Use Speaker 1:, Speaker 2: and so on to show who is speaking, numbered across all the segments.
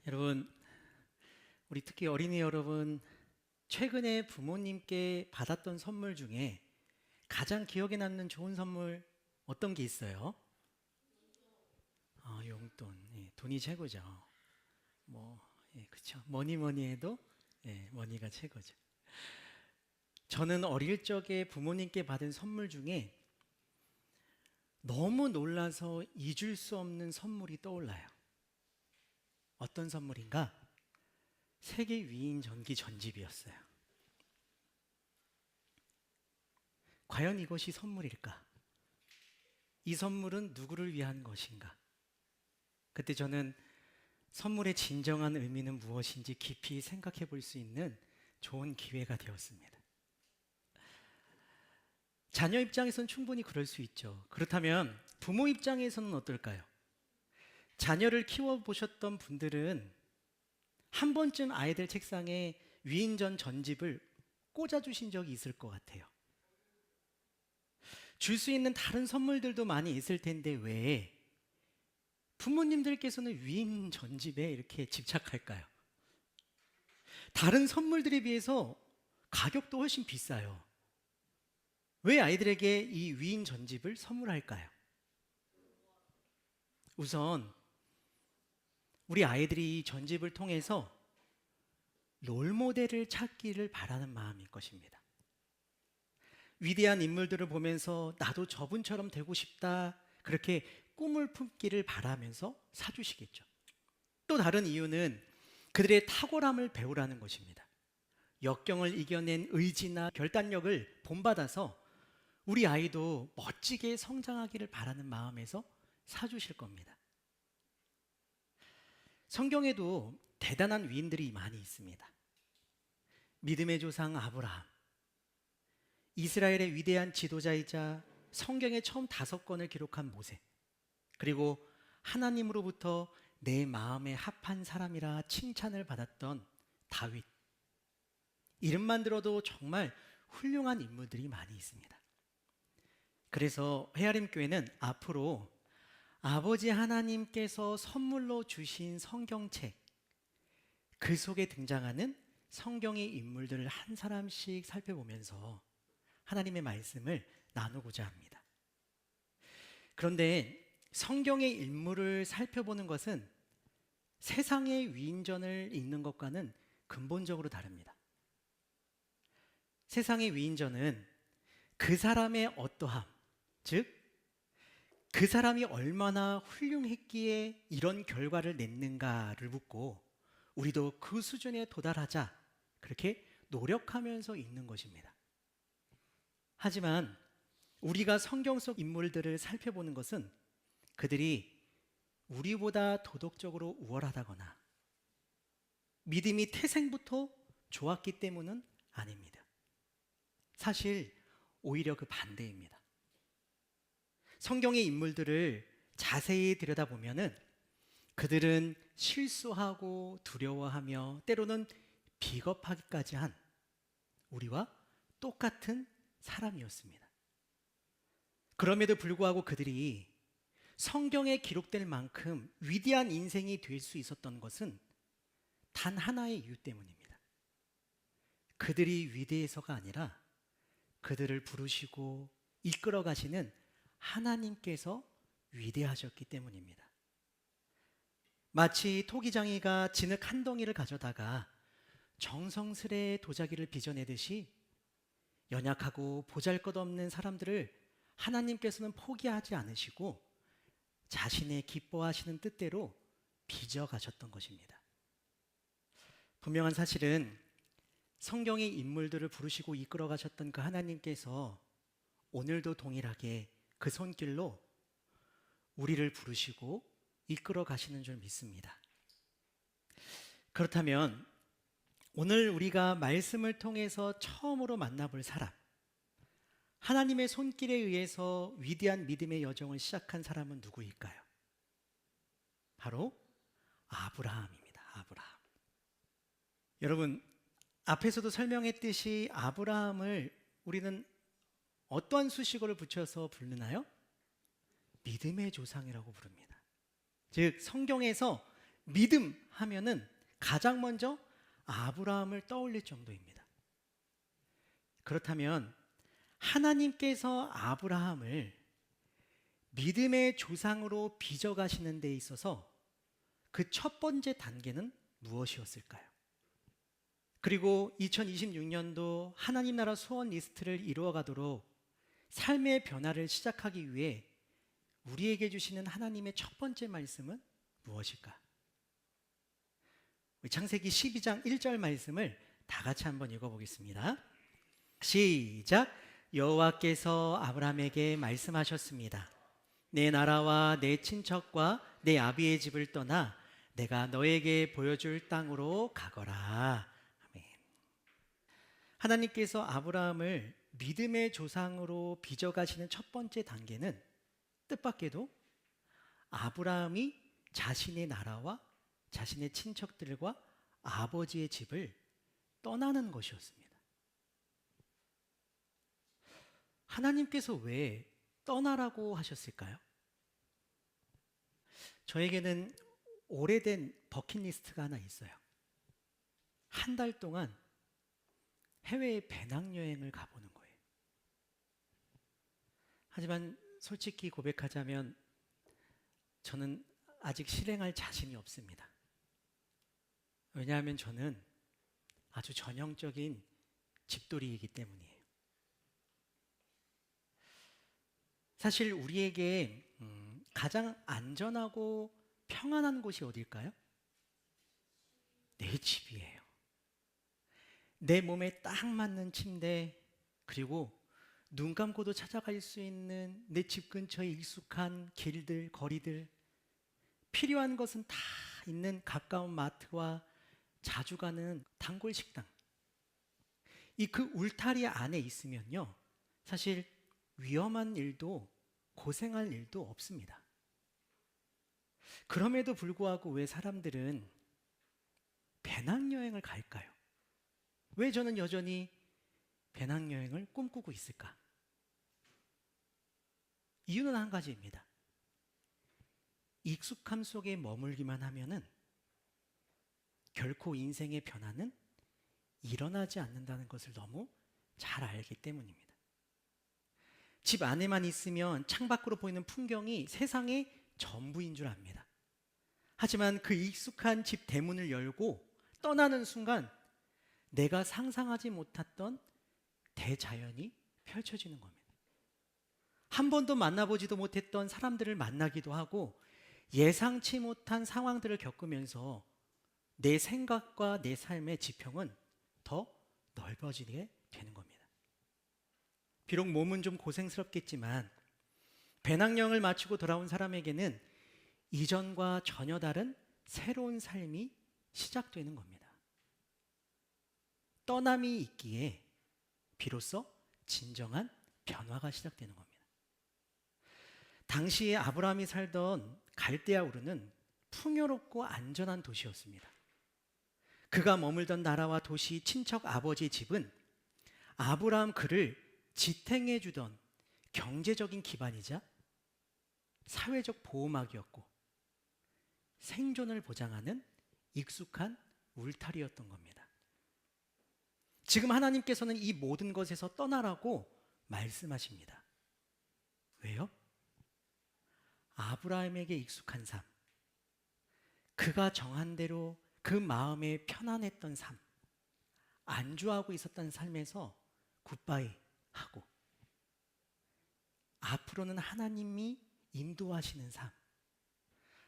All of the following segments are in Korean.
Speaker 1: 여러분, 우리 특히 어린이 여러분, 최근에 부모님께 받았던 선물 중에 가장 기억에 남는 좋은 선물 어떤 게 있어요? 용돈. 예, 돈이 최고죠. 그쵸. 뭐니 뭐니 해도 머니가 최고죠. 저는 어릴 적에 부모님께 받은 선물 중에 너무 놀라서 잊을 수 없는 선물이 떠올라요. 어떤 선물인가? 세계 위인 전기 전집이었어요. 과연 이것이 선물일까? 이 선물은 누구를 위한 것인가? 그때 저는 선물의 진정한 의미는 무엇인지 깊이 생각해 볼 수 있는 좋은 기회가 되었습니다. 자녀 입장에서는 충분히 그럴 수 있죠. 그렇다면 부모 입장에서는 어떨까요? 자녀를 키워보셨던 분들은 한 번쯤 아이들 책상에 위인전 전집을 꽂아주신 적이 있을 것 같아요. 줄 수 있는 다른 선물들도 많이 있을 텐데 왜 부모님들께서는 위인 전집에 이렇게 집착할까요? 다른 선물들에 비해서 가격도 훨씬 비싸요. 왜 아이들에게 이 위인 전집을 선물할까요? 우선 우리 아이들이 이 전집을 통해서 롤모델을 찾기를 바라는 마음일 것입니다. 위대한 인물들을 보면서 나도 저분처럼 되고 싶다, 그렇게 꿈을 품기를 바라면서 사주시겠죠. 또 다른 이유는 그들의 탁월함을 배우라는 것입니다. 역경을 이겨낸 의지나 결단력을 본받아서 우리 아이도 멋지게 성장하기를 바라는 마음에서 사주실 겁니다. 성경에도 대단한 위인들이 많이 있습니다. 믿음의 조상 아브라함, 이스라엘의 위대한 지도자이자 성경의 처음 5권을 기록한 모세, 그리고 하나님으로부터 내 마음에 합한 사람이라 칭찬을 받았던 다윗. 이름만 들어도 정말 훌륭한 인물들이 많이 있습니다. 그래서 헤아림 교회는 앞으로 아버지 하나님께서 선물로 주신 성경책, 그 속에 등장하는 성경의 인물들을 한 사람씩 살펴보면서 하나님의 말씀을 나누고자 합니다. 그런데 성경의 인물을 살펴보는 것은 세상의 위인전을 읽는 것과는 근본적으로 다릅니다. 세상의 위인전은 그 사람의 어떠함, 즉 그 사람이 얼마나 훌륭했기에 이런 결과를 냈는가를 묻고 우리도 그 수준에 도달하자, 그렇게 노력하면서 읽는 것입니다. 하지만 우리가 성경 속 인물들을 살펴보는 것은 그들이 우리보다 도덕적으로 우월하다거나 믿음이 태생부터 좋았기 때문은 아닙니다. 사실 오히려 그 반대입니다. 성경의 인물들을 자세히 들여다보면은 그들은 실수하고 두려워하며 때로는 비겁하기까지 한 우리와 똑같은 사람이었습니다. 그럼에도 불구하고 그들이 성경에 기록될 만큼 위대한 인생이 될 수 있었던 것은 단 하나의 이유 때문입니다. 그들이 위대해서가 아니라 그들을 부르시고 이끌어 가시는 하나님께서 위대하셨기 때문입니다. 마치 토기장이가 진흙 한 덩이를 가져다가 정성스레 도자기를 빚어내듯이 연약하고 보잘것없는 사람들을 하나님께서는 포기하지 않으시고 자신의 기뻐하시는 뜻대로 빚어가셨던 것입니다. 분명한 사실은 성경의 인물들을 부르시고 이끌어 가셨던 그 하나님께서 오늘도 동일하게 그 손길로 우리를 부르시고 이끌어 가시는 줄 믿습니다. 그렇다면 오늘 우리가 말씀을 통해서 처음으로 만나볼 사람, 하나님의 손길에 의해서 위대한 믿음의 여정을 시작한 사람은 누구일까요? 바로 아브라함입니다. 아브라함. 여러분, 앞에서도 설명했듯이 아브라함을 우리는 어떠한 수식어를 붙여서 부르나요? 믿음의 조상이라고 부릅니다. 즉 성경에서 믿음 하면은 가장 먼저 아브라함을 떠올릴 정도입니다. 그렇다면 하나님께서 아브라함을 믿음의 조상으로 빚어가시는 데 있어서 그 첫 번째 단계는 무엇이었을까요? 그리고 2026년도 하나님 나라 소원 리스트를 이루어가도록 삶의 변화를 시작하기 위해 우리에게 주시는 하나님의 첫 번째 말씀은 무엇일까? 창세기 12장 1절 말씀을 다 같이 한번 읽어보겠습니다. 시작. 여호와께서 아브라함에게 말씀하셨습니다. 내 나라와 내 친척과 내 아비의 집을 떠나 내가 너에게 보여줄 땅으로 가거라. 아멘. 하나님께서 아브라함을 믿음의 조상으로 빚어가시는 첫 번째 단계는 뜻밖에도 아브라함이 자신의 나라와 자신의 친척들과 아버지의 집을 떠나는 것이었습니다. 하나님께서 왜 떠나라고 하셨을까요? 저에게는 오래된 버킷리스트가 하나 있어요. 한 달 동안 해외 배낭여행을 가보는 거예요. 하지만 솔직히 고백하자면 저는 아직 실행할 자신이 없습니다. 왜냐하면 저는 아주 전형적인 집돌이이기 때문이에요. 사실 우리에게 가장 안전하고 평안한 곳이 어딜까요? 내 집이에요. 내 몸에 딱 맞는 침대, 그리고 눈 감고도 찾아갈 수 있는 내 집 근처에 익숙한 길들, 거리들, 필요한 것은 다 있는 가까운 마트와 자주 가는 단골 식당. 이 그 울타리 안에 있으면요, 사실 위험한 일도 고생할 일도 없습니다. 그럼에도 불구하고 왜 사람들은 배낭여행을 갈까요? 왜 저는 여전히 배낭여행을 꿈꾸고 있을까? 이유는 한 가지입니다. 익숙함 속에 머물기만 하면은 결코 인생의 변화는 일어나지 않는다는 것을 너무 잘 알기 때문입니다. 집 안에만 있으면 창밖으로 보이는 풍경이 세상의 전부인 줄 압니다. 하지만 그 익숙한 집 대문을 열고 떠나는 순간 내가 상상하지 못했던 대자연이 펼쳐지는 겁니다. 한 번도 만나보지도 못했던 사람들을 만나기도 하고 예상치 못한 상황들을 겪으면서 내 생각과 내 삶의 지평은 더 넓어지게 되는 겁니다. 비록 몸은 좀 고생스럽겠지만 배낭여행을 마치고 돌아온 사람에게는 이전과 전혀 다른 새로운 삶이 시작되는 겁니다. 떠남이 있기에 비로소 진정한 변화가 시작되는 겁니다. 당시에 아브라함이 살던 갈대아 우르는 풍요롭고 안전한 도시였습니다. 그가 머물던 나라와 도시, 친척 아버지의 집은 아브라함 그를 지탱해 주던 경제적인 기반이자 사회적 보호막이었고 생존을 보장하는 익숙한 울타리였던 겁니다. 지금 하나님께서는 이 모든 것에서 떠나라고 말씀하십니다. 왜요? 아브라함에게 익숙한 삶, 그가 정한 대로 그 마음에 편안했던 삶, 안주하고 있었던 삶에서 굿바이 하고 앞으로는 하나님이 인도하시는 삶,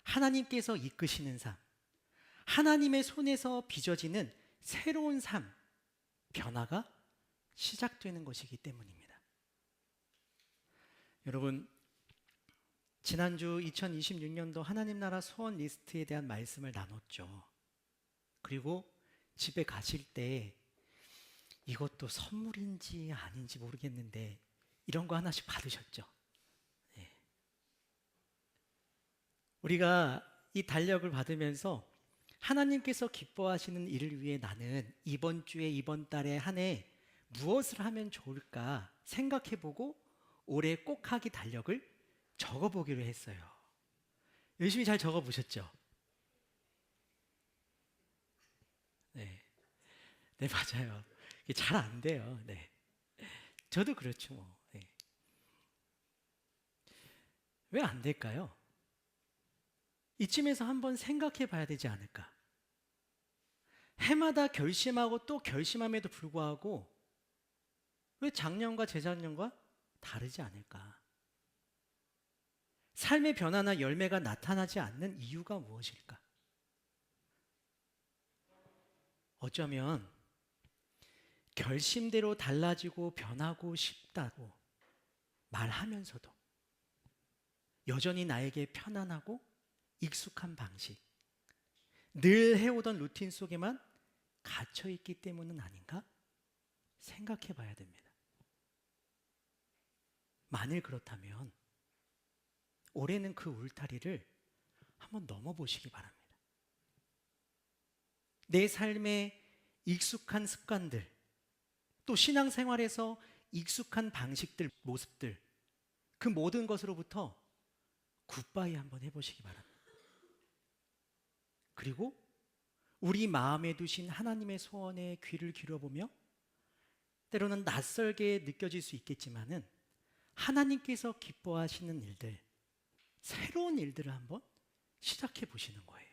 Speaker 1: 하나님께서 이끄시는 삶, 하나님의 손에서 빚어지는 새로운 삶, 변화가 시작되는 것이기 때문입니다. 여러분, 지난주 2026년도 하나님 나라 소원 리스트에 대한 말씀을 나눴죠. 그리고 집에 가실 때 이것도 선물인지 아닌지 모르겠는데 이런 거 하나씩 받으셨죠? 네. 우리가 이 달력을 받으면서 하나님께서 기뻐하시는 일을 위해 나는 이번 주에 이번 달에 한 해 무엇을 하면 좋을까 생각해보고 올해 꼭 하기 달력을 적어보기로 했어요. 열심히 잘 적어보셨죠? 네, 맞아요. 이게 잘 안 돼요. 네. 저도 그렇죠, 뭐. 네. 왜 안 될까요? 이쯤에서 한번 생각해 봐야 되지 않을까? 해마다 결심하고 또 결심함에도 불구하고 왜 작년과 재작년과 다르지 않을까? 삶의 변화나 열매가 나타나지 않는 이유가 무엇일까? 어쩌면 결심대로 달라지고 변하고 싶다고 말하면서도 여전히 나에게 편안하고 익숙한 방식, 늘 해오던 루틴 속에만 갇혀있기 때문은 아닌가 생각해 봐야 됩니다. 만일 그렇다면 올해는 그 울타리를 한번 넘어보시기 바랍니다. 내 삶의 익숙한 습관들, 또 신앙생활에서 익숙한 방식들, 모습들, 그 모든 것으로부터 굿바이 한번 해보시기 바랍니다. 그리고 우리 마음에 두신 하나님의 소원에 귀를 기울여보며 때로는 낯설게 느껴질 수 있겠지만은 하나님께서 기뻐하시는 일들, 새로운 일들을 한번 시작해 보시는 거예요.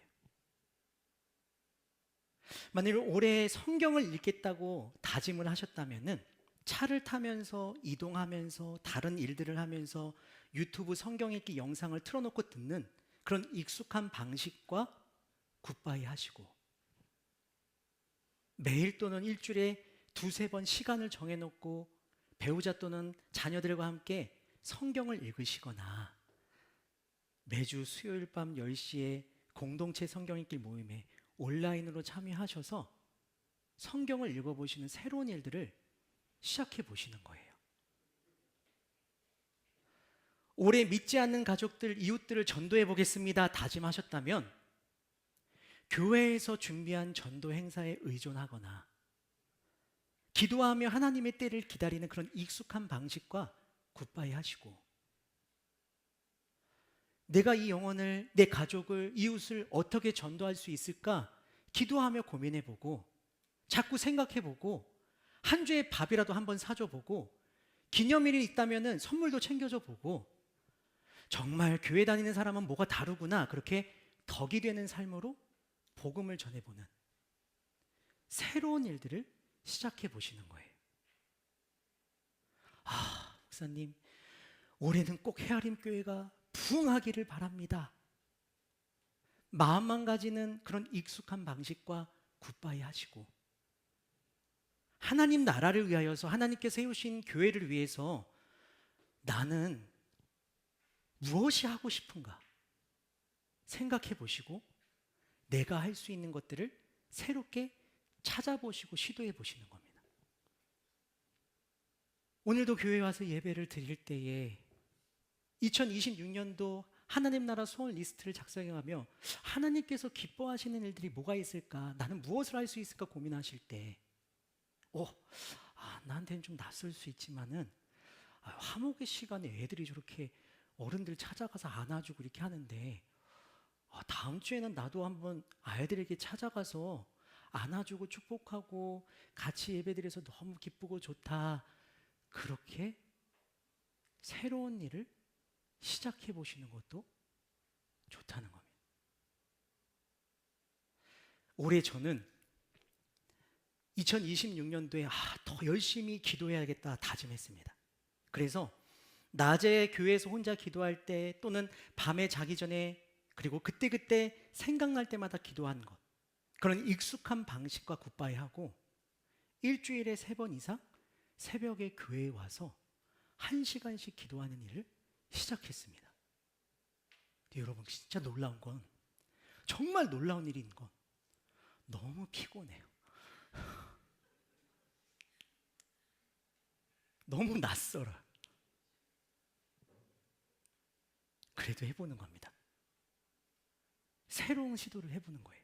Speaker 1: 만일 올해 성경을 읽겠다고 다짐을 하셨다면은 차를 타면서 이동하면서 다른 일들을 하면서 유튜브 성경 읽기 영상을 틀어놓고 듣는 그런 익숙한 방식과 굿바이 하시고 매일 또는 일주일에 두세 번 시간을 정해놓고 배우자 또는 자녀들과 함께 성경을 읽으시거나 매주 수요일 밤 10시에 공동체 성경 읽기 모임에 온라인으로 참여하셔서 성경을 읽어보시는 새로운 일들을 시작해 보시는 거예요. 올해 믿지 않는 가족들, 이웃들을 전도해 보겠습니다 다짐하셨다면 교회에서 준비한 전도 행사에 의존하거나 기도하며 하나님의 때를 기다리는 그런 익숙한 방식과 굿바이 하시고 내가 이 영혼을, 내 가족을, 이웃을 어떻게 전도할 수 있을까 기도하며 고민해보고 자꾸 생각해보고 한 주에 밥이라도 한번 사줘보고 기념일이 있다면 선물도 챙겨줘 보고 정말 교회 다니는 사람은 뭐가 다르구나 그렇게 덕이 되는 삶으로 복음을 전해보는 새로운 일들을 시작해 보시는 거예요. 아, 목사님, 올해는 꼭 헤아림 교회가 부흥하기를 바랍니다. 마음만 가지는 그런 익숙한 방식과 굿바이 하시고 하나님 나라를 위하여서 하나님께서 세우신 교회를 위해서 나는 무엇이 하고 싶은가 생각해 보시고 내가 할 수 있는 것들을 새롭게 찾아보시고 시도해 보시는 겁니다. 오늘도 교회에 와서 예배를 드릴 때에 2026년도 하나님 나라 소원 리스트를 작성해가며 하나님께서 기뻐하시는 일들이 뭐가 있을까, 나는 무엇을 할 수 있을까 고민하실 때 나한테는 좀 낯설 수 있지만은 화목의 시간에 애들이 저렇게 어른들 찾아가서 안아주고 이렇게 하는데 다음 주에는 나도 한번 아이들에게 찾아가서 안아주고 축복하고 같이 예배드려서 너무 기쁘고 좋다. 그렇게 새로운 일을 시작해 보시는 것도 좋다는 겁니다. 올해 저는 2026년도에 더 열심히 기도해야겠다 다짐했습니다. 그래서 낮에 교회에서 혼자 기도할 때 또는 밤에 자기 전에 그리고 그때그때 생각날 때마다 기도하는 것, 그런 익숙한 방식과 굿바이하고 일주일에 3번 이상 새벽에 교회에 와서 1시간씩 기도하는 일을 시작했습니다. 여러분 진짜 놀라운 건, 정말 놀라운 일인 건 너무 피곤해요. 너무 낯설어요. 그래도 해보는 겁니다. 새로운 시도를 해보는 거예요.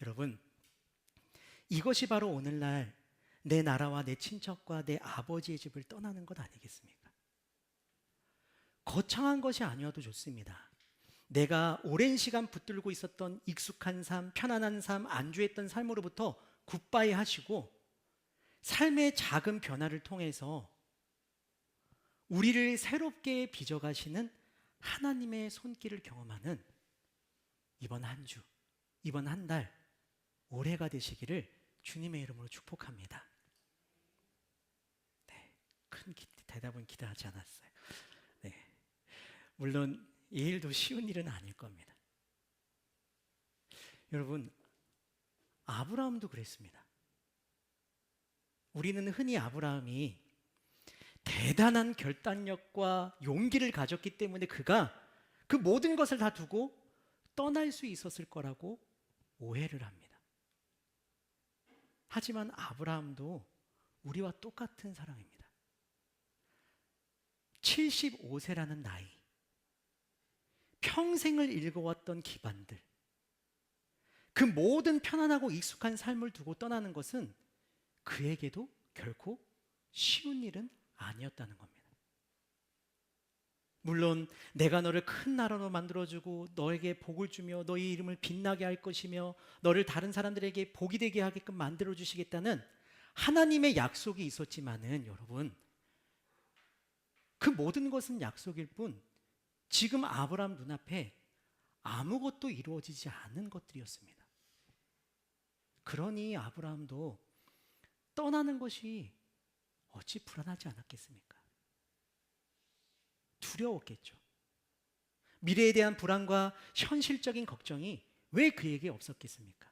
Speaker 1: 여러분, 이것이 바로 오늘날 내 나라와 내 친척과 내 아버지의 집을 떠나는 것 아니겠습니까? 거창한 것이 아니어도 좋습니다. 내가 오랜 시간 붙들고 있었던 익숙한 삶, 편안한 삶, 안주했던 삶으로부터 굿바이 하시고 삶의 작은 변화를 통해서 우리를 새롭게 빚어가시는 하나님의 손길을 경험하는 이번 한 주, 이번 한 달, 올해가 되시기를 주님의 이름으로 축복합니다. 네, 큰 대답은 기대하지 않았어요. 네, 물론 이 일도 쉬운 일은 아닐 겁니다. 여러분, 아브라함도 그랬습니다. 우리는 흔히 아브라함이 대단한 결단력과 용기를 가졌기 때문에 그가 그 모든 것을 다 두고 떠날 수 있었을 거라고 오해를 합니다. 하지만 아브라함도 우리와 똑같은 사람입니다. 75세라는 나이, 평생을 읽어왔던 기반들, 그 모든 편안하고 익숙한 삶을 두고 떠나는 것은 그에게도 결코 쉬운 일은 아니었다는 겁니다. 물론 내가 너를 큰 나라로 만들어주고 너에게 복을 주며 너의 이름을 빛나게 할 것이며 너를 다른 사람들에게 복이 되게 하게끔 만들어주시겠다는 하나님의 약속이 있었지만은 여러분, 그 모든 것은 약속일 뿐 지금 아브라함 눈앞에 아무것도 이루어지지 않은 것들이었습니다. 그러니 아브라함도 떠나는 것이 어찌 불안하지 않았겠습니까? 두려웠겠죠. 미래에 대한 불안과 현실적인 걱정이 왜 그에게 없었겠습니까?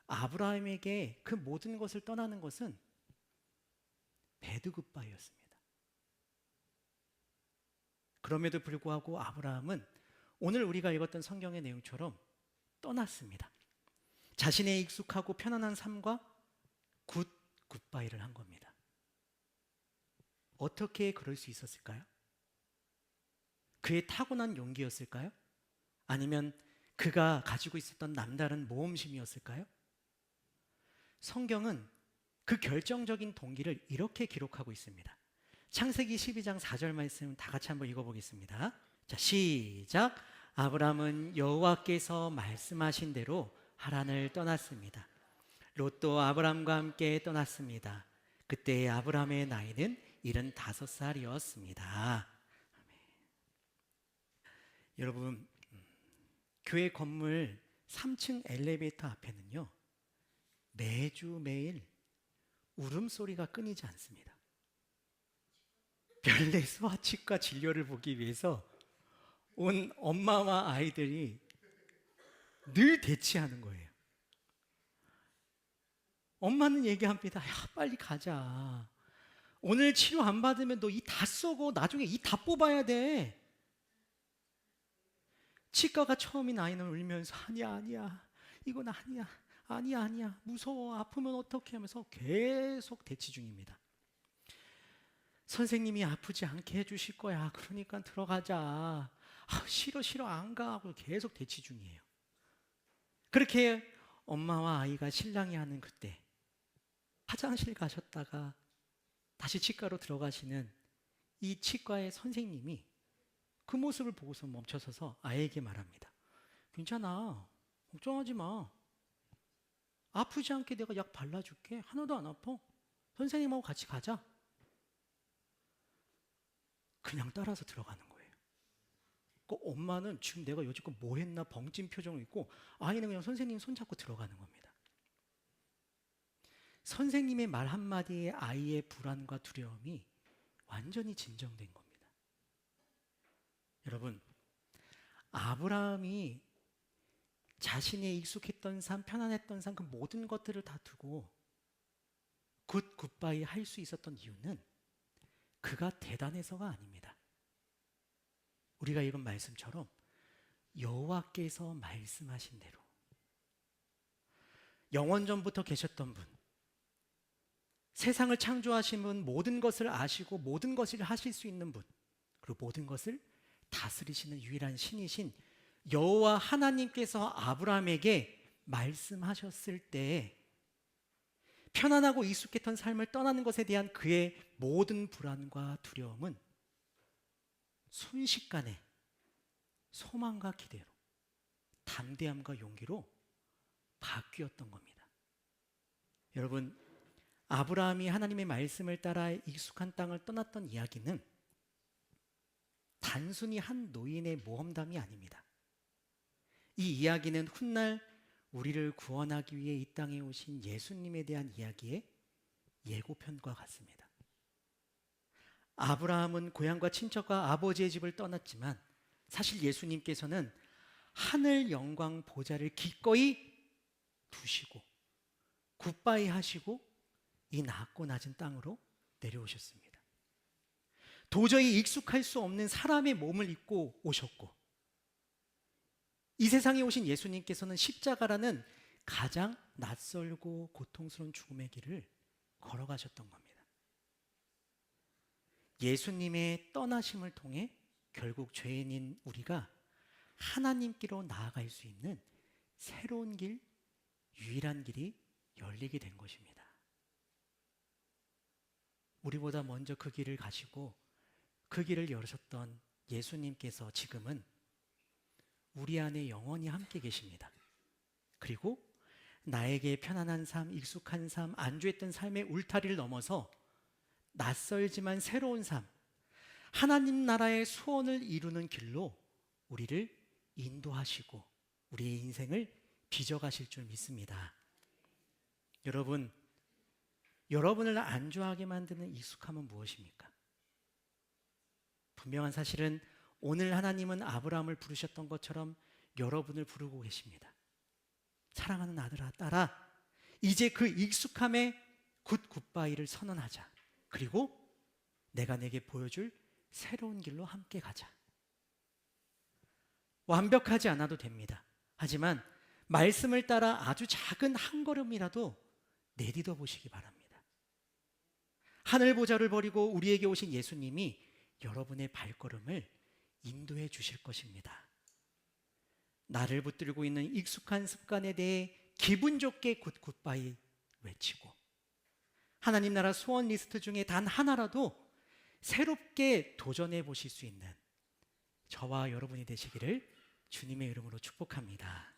Speaker 1: 아브라함에게 그 모든 것을 떠나는 것은 배드 굿바이였습니다. 그럼에도 불구하고 아브라함은 오늘 우리가 읽었던 성경의 내용처럼 떠났습니다. 자신의 익숙하고 편안한 삶과 굿바이를 한 겁니다. 어떻게 그럴 수 있었을까요? 그의 타고난 용기였을까요? 아니면 그가 가지고 있었던 남다른 모험심이었을까요? 성경은 그 결정적인 동기를 이렇게 기록하고 있습니다. 창세기 12장 4절 말씀 다 같이 한번 읽어보겠습니다. 자, 시작. 아브라함은 여호와께서 말씀하신 대로 하란을 떠났습니다. 롯도 아브라함과 함께 떠났습니다. 그때 아브라함의 나이는 75살이었습니다. 여러분, 교회 건물 3층 엘리베이터 앞에는요, 매일 울음소리가 끊이지 않습니다. 별내수와 치과 진료를 보기 위해서 온 엄마와 아이들이 늘 대치하는 거예요. 엄마는 얘기합니다. 야, 빨리 가자. 오늘 치료 안 받으면 너 이 다 썩어. 나중에 이 다 뽑아야 돼. 치과가 처음인 아이는 울면서 아니야. 이건 아니야. 무서워. 아프면 어떡해 하면서 계속 대치 중입니다. 선생님이 아프지 않게 해주실 거야. 그러니까 들어가자. 싫어 안 가 하고 계속 대치 중이에요. 그렇게 엄마와 아이가 실랑이 하는 그때 화장실 가셨다가 다시 치과로 들어가시는 이 치과의 선생님이 그 모습을 보고서 멈춰서서 아이에게 말합니다. 괜찮아. 걱정하지 마. 아프지 않게 내가 약 발라줄게. 하나도 안 아파. 선생님하고 같이 가자. 그냥 따라서 들어가는 거예요. 그 엄마는 지금 내가 여지껏 뭐 했나 벙찐 표정을 있고 아이는 그냥 선생님 손잡고 들어가는 겁니다. 선생님의 말 한마디에 아이의 불안과 두려움이 완전히 진정된 겁니다. 여러분, 아브라함이 자신의 익숙했던 삶, 편안했던 삶, 그 모든 것들을 다 두고 굿바이 할 수 있었던 이유는 그가 대단해서가 아닙니다. 우리가 읽은 말씀처럼 여호와께서 말씀하신 대로 영원전부터 계셨던 분, 세상을 창조하신 분, 모든 것을 아시고 모든 것을 하실 수 있는 분, 그리고 모든 것을 다스리시는 유일한 신이신 여호와 하나님께서 아브라함에게 말씀하셨을 때 편안하고 익숙했던 삶을 떠나는 것에 대한 그의 모든 불안과 두려움은 순식간에 소망과 기대로, 담대함과 용기로 바뀌었던 겁니다. 여러분, 아브라함이 하나님의 말씀을 따라 익숙한 땅을 떠났던 이야기는 단순히 한 노인의 모험담이 아닙니다. 이 이야기는 훗날 우리를 구원하기 위해 이 땅에 오신 예수님에 대한 이야기의 예고편과 같습니다. 아브라함은 고향과 친척과 아버지의 집을 떠났지만 사실 예수님께서는 하늘 영광 보좌를 기꺼이 두시고 굿바이 하시고 이 낮고 낮은 땅으로 내려오셨습니다. 도저히 익숙할 수 없는 사람의 몸을 입고 오셨고, 이 세상에 오신 예수님께서는 십자가라는 가장 낯설고 고통스러운 죽음의 길을 걸어가셨던 겁니다. 예수님의 떠나심을 통해 결국 죄인인 우리가 하나님께로 나아갈 수 있는 새로운 길, 유일한 길이 열리게 된 것입니다. 우리보다 먼저 그 길을 가시고 그 길을 열으셨던 예수님께서 지금은 우리 안에 영원히 함께 계십니다. 그리고 나에게 편안한 삶, 익숙한 삶, 안주했던 삶의 울타리를 넘어서 낯설지만 새로운 삶, 하나님 나라의 소원을 이루는 길로 우리를 인도하시고 우리의 인생을 빚어가실 줄 믿습니다. 여러분을 안주하게 만드는 익숙함은 무엇입니까? 분명한 사실은 오늘 하나님은 아브라함을 부르셨던 것처럼 여러분을 부르고 계십니다. 사랑하는 아들아, 딸아, 이제 그 익숙함의 굿바이를 선언하자. 그리고 내가 내게 보여줄 새로운 길로 함께 가자. 완벽하지 않아도 됩니다. 하지만 말씀을 따라 아주 작은 한 걸음이라도 내딛어 보시기 바랍니다. 하늘 보좌를 버리고 우리에게 오신 예수님이 여러분의 발걸음을 인도해 주실 것입니다. 나를 붙들고 있는 익숙한 습관에 대해 기분 좋게 굿바이 외치고 하나님 나라 소원 리스트 중에 단 하나라도 새롭게 도전해 보실 수 있는 저와 여러분이 되시기를 주님의 이름으로 축복합니다.